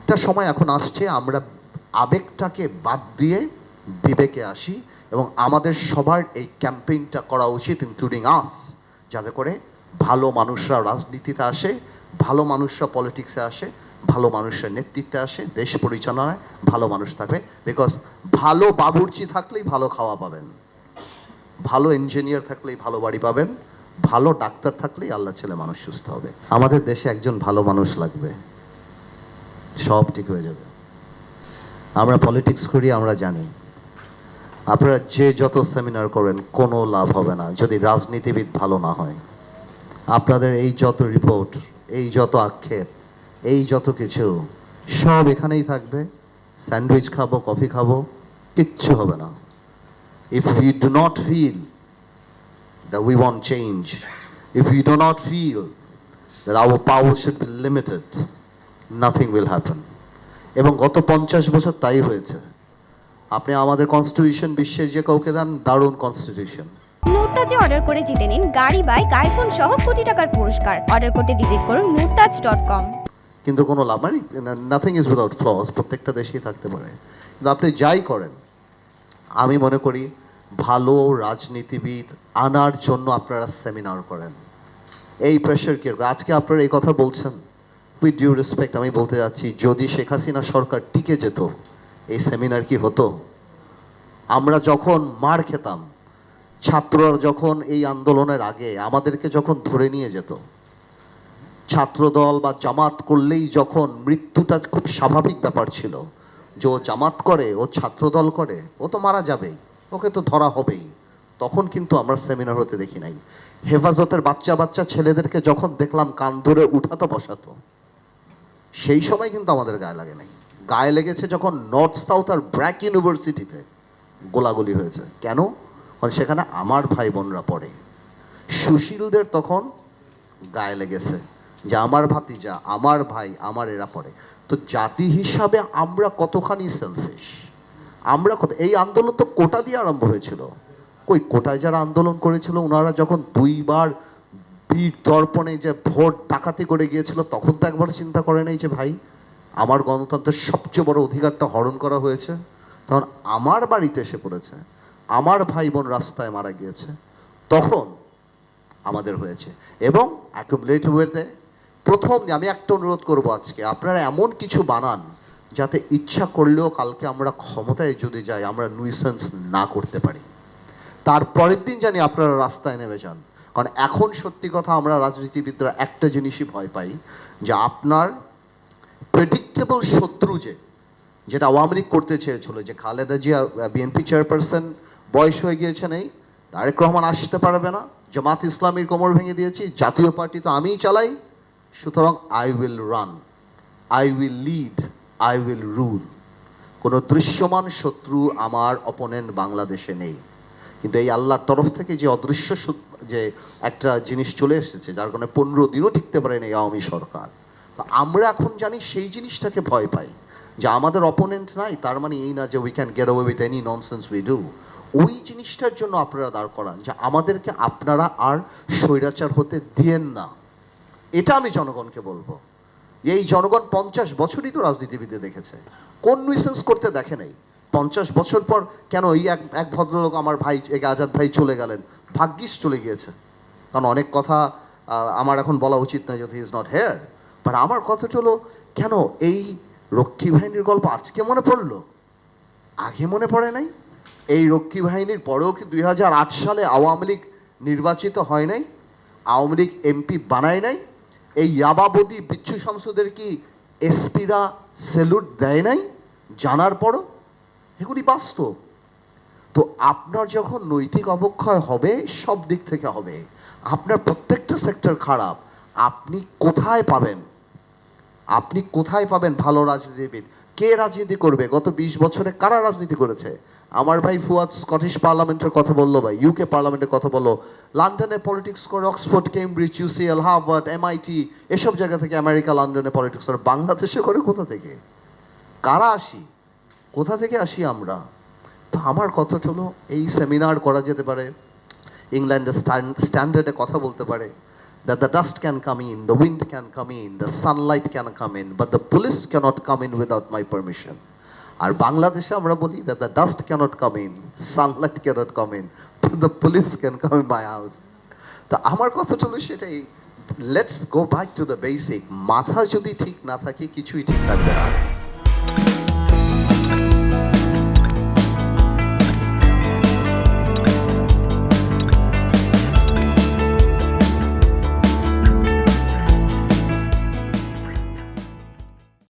একটা সময় এখন আসছে আমরা আবেগটাকে বাদ দিয়ে বিবেকে আসি, এবং আমাদের সবার এই ক্যাম্পেইনটা করা উচিত, ইনক্লুডিং আস, যাতে করে ভালো মানুষরা রাজনীতিতে আসে, ভালো মানুষরা পলিটিক্সে আসে, ভালো মানুষের নেতৃত্বে আসে, দেশ পরিচালনায় ভালো মানুষ থাকবে। বিকজ ভালো বাবুর্চি থাকলেই ভালো খাওয়া পাবেন, ভালো ইঞ্জিনিয়ার থাকলেই ভালো বাড়ি পাবেন, ভালো ডাক্তার থাকলেই আল্লাহ ছেলে মানুষ সুস্থ হবে। আমাদের দেশে একজন ভালো মানুষ লাগবে, সব ঠিক হয়ে যাবে। আমরা পলিটিক্স করি, আমরা জানি আপনারা যে যত সেমিনার করেন কোনো লাভ হবে না যদি রাজনীতিবিদ ভালো না হয়। আপনাদের এই যত রিপোর্ট, এই যত আক্ষেপ, এই যত কিছু সব এখানেই থাকবে। স্যান্ডউইচ খাবো, কফি খাবো, কিচ্ছু হবে না। If we do not feel that we want change, if we do not feel that our power should be limited, nothing will happen. এবং গত 50 বছর তাই হয়েছে। আপনি আমাদের কনস্টিটিউশন বিশ্বের যে কাউকে দেন, দারুণ কনস্টিটিউশন। মুরতাজে অর্ডার করে জিতে নিন গাড়ি, বাইক, আইফোন সহ কোটি টাকার পুরস্কার। অর্ডার করতে ভিজিট করুন murtaj.com। কিন্তু কোনো লাভ মানে নাথিং ইজ উইদাউট ফ্লস, প্রত্যেকটা দেশেই থাকতে পারে। কিন্তু আপনি যাই করেন, আমি মনে করি ভালো রাজনীতিবিদ আনার জন্য আপনারা সেমিনার করেন। এই প্রেশার কি আজকে আপনারা এই কথা বলছেন, উইথ ডিউ রেসপেক্ট আমি বলতে যাচ্ছি, যদি শেখ হাসিনা সরকার টিকে যেত এই সেমিনার কি হতো? আমরা যখন মার খেতাম, ছাত্ররা যখন এই আন্দোলনের আগে আমাদেরকে যখন ধরে নিয়ে যেত, ছাত্রদল বা জামাত করলেই যখন মৃত্যুটা খুব স্বাভাবিক ব্যাপার ছিল, যে ও জামাত করে, ও ছাত্রদল করে, ও তো মারা যাবেই, ওকে তো ধরা হবেই, তখন কিন্তু আমরা সেমিনার হতে দেখি নাই। হেফাজতের বাচ্চা বাচ্চা ছেলেদেরকে যখন দেখলাম কান ধরে উঠাতো বসাতো, সেই সময় কিন্তু আমাদের গায়ে লাগে নাই। গায়ে লেগেছে যখন নর্থ সাউথ আর ব্র্যাক ইউনিভার্সিটিতে গোলাগুলি হয়েছে। কেন? কারণ সেখানে আমার ভাই বোনরা পড়ে। সুশীলদের তখন গায়ে লেগেছে যে আমার ভাতিজা, আমার ভাই, আমার এরা পড়ে। তো জাতি হিসাবে আমরা কতখানি সেলফিশ, আমরা কত। এই আন্দোলন তো কোটা দিয়ে আরম্ভ হয়েছিল। কই কোটায় যারা আন্দোলন করেছিল, ওনারা যখন 2বার বীর দর্পণে যে ভোট ডাকাতি করে গিয়েছিল, তখন তো একবার চিন্তা করে নেই যে ভাই আমার গণতন্ত্রের সবচেয়ে বড় অধিকারটা হরণ করা হয়েছে, তখন আমার বাড়িতে এসে পড়েছে, আমার ভাই বোন রাস্তায় মারা গিয়েছে, তখন আমাদের হয়েছে। এবং অ্যাকুমুলেটিভ ওয়েতে প্রথম আমি একটা অনুরোধ করবো, আজকে আপনারা এমন কিছু বানান যাতে ইচ্ছা করলেও কালকে আমরা ক্ষমতায় যদি যাই আমরা নুইসেন্স না করতে পারি। তার পরের দিন জানি আপনারা রাস্তায় নেমে যান। কারণ এখন সত্যি কথা আমরা রাজনীতিবিদরা একটা জিনিসই ভয় পাই, যে আপনার প্রেডিক্টেবল শত্রু যেটা আওয়ামী লীগ করতে চেয়েছিল, যে খালেদা জিয়া বিএনপি চেয়ারপারসন বয়স হয়ে গিয়েছে, নেই, তারেক রহমান আসতে পারবে না, জামাত ইসলামীর কোমর ভেঙে দিয়েছি, জাতীয় পার্টি তো আমিই চালাই, সুতরাং I will run, I will lead, I will rule. কোনো দৃশ্যমান শত্রু আমার অপোনেন্ট বাংলাদেশে নেই। কিন্তু এই আল্লাহর তরফ থেকে যে অদৃশ্য যে একটা জিনিস চলে এসেছে, যার কারণে 15 দিনও টিকতে পারেন এই আওয়ামী সরকার, তো আমরা এখন জানি সেই জিনিসটাকে ভয় পাই, যে আমাদের অপোনেন্ট নাই, তার মানে এই না যে we can get away with any nonsense we do. ওই জিনিসটার জন্য আপনারা দাঁড় করান যে আমাদেরকে আপনারা আর স্বৈরাচার হতে দিয়েন না। এটা আমি জনগণকে বলবো। এই জনগণ 50 বছরই তো রাজনীতিবিদে দেখেছে, কোন নুইসেন্স করতে দেখে নাই। 50 বছর পর কেন এই এক ভদ্রলোক আমার ভাই আজাদ ভাই চলে গেলেন, ভাগ্যিস চলে গিয়েছে, কারণ অনেক কথা আমার এখন বলা উচিত না যদি ইজ নট হেয়ার, বাট আমার কথা হলো কেন এই রক্ষী বাহিনীর গল্প আজকে মনে পড়লো, আগে মনে পড়ে নাই? এই রক্ষী বাহিনীর পরেও কি 2008 সালে আওয়ামী লীগ নির্বাচিত হয় নাই? আওয়ামী লীগ এমপি বানায় নাই? এই ইয়াবাবদি বিচ্ছু শামসুদের কি এসপিরা স্যালুট দেয় নাই জানার পরও? এগুলি বাস্তব। তো আপনার যখন নৈতিক অবক্ষয় হবে, সব দিক থেকে হবে, আপনার প্রত্যেকটা সেক্টর খারাপ, আপনি কোথায় পাবেন? আপনি কোথায় পাবেন ভালো রাজনীতিবিদ? কে রাজনীতি করবে? গত 20 বছরে কারা রাজনীতি করেছে? আমার ভাই ফুয়াদ স্কটিশ পার্লামেন্টের কথা বললো, ভাই ইউকে পার্লামেন্টের কথা বললো, লন্ডনে পলিটিক্স করে, Oxford, Cambridge, UCL, Harvard, MIT, এসব জায়গা থেকে আমেরিকা, লন্ডনে পলিটিক্স করে। বাংলাদেশে করে কোথা থেকে? কারা আসি? কোথা থেকে আসি আমরা? তো আমার কথা হলো এই সেমিনার করা যেতে পারে, ইংল্যান্ডের স্ট্যান্ডার্ডে কথা বলতে পারে, that the dust can come in, the wind can come in, the sunlight can come in, but the police cannot come in without my permission. আর বাংলাদেশে আমরা বলি that the dust cannot come in, sunlight cannot come in, but the police can come in my house. তা আমার কথা হলো সেটাই, let's go back to the basic. মাথা যদি ঠিক না থাকে কিছুই ঠিক থাকবে না।